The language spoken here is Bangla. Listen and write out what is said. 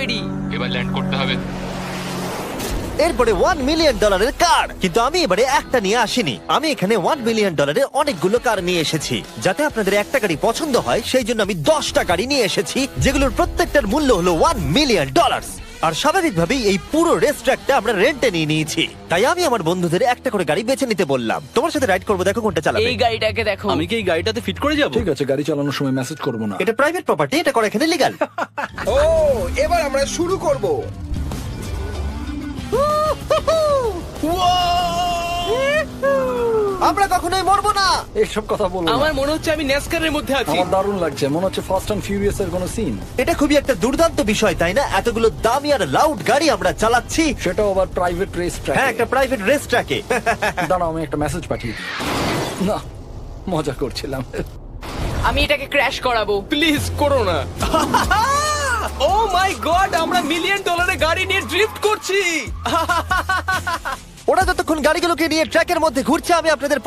তৈরি। এবার ল্যান্ড করতে হবে। এরপরে $1 মিলিয়ন কার, কিন্তু আমি এবারে একটা নিয়ে আসিনি। আমি এখানে $1 মিলিয়ন অনেকগুলো কার নিয়ে এসেছি। যাতে আপনাদের একটা গাড়ি পছন্দ হয় সেই জন্য আমি 10টা গাড়ি নিয়ে এসেছি, যেগুলোর প্রত্যেকটার মূল্য হলো $1 মিলিয়ন। আর স্বাভাবিকভাবেই এই পুরো রেস ট্র্যাকটা আমরা রেন্টে নিয়ে নিয়েছি। তাই আমি আমার বন্ধুদের একটা করে গাড়ি বেছে নিতে বললাম। তোমার সাথে রাইড করবো, দেখো কোনটা চালাবে। এই গাড়িটাকে দেখো। আমি কি এই গাড়িটাতে ফিট করে যাব? ঠিক আছে, গাড়ি চালানোর সময় মেসেজ করবো না। এটা প্রাইভেট প্রপার্টি, এটা করা এখানে লিগ্যাল। ও এবার আমরা শুরু করব। আমরা কখনোই মরবো না। এইসব কথা বলবো না। আমার মনে হচ্ছে আমি ন্যাসকারের মধ্যে আছি। আমার দারুণ লাগছে, মনে হচ্ছে ফাস্ট অ্যান্ড ফিউরিয়াস এর কোনো সিন। এটা খুবই একটা দুর্দান্ত বিষয়, তাই না? এতগুলো দামি আর লাউড গাড়ি আমরা চালাচ্ছি। সেটাও আবার প্রাইভেট রেস ট্র্যাক। হ্যাঁ, একটা প্রাইভেট রেস ট্র্যাকে। দাঁড়াও, আমি একটা মেসেজ পাঠিয়ে দিই। না, মজা করছিলাম। আমি এটাকে ক্র্যাশ করাবো। প্লিজ করো না। ও মাই গড, আমরা $1 মিলিয়ন গাড়ি নিয়ে ড্রিফট করছি। ওরা যতক্ষণ গাড়িগুলোকে নিয়ে ট্র্যাকের মধ্যে ঘুরছে, আমি আপনাদের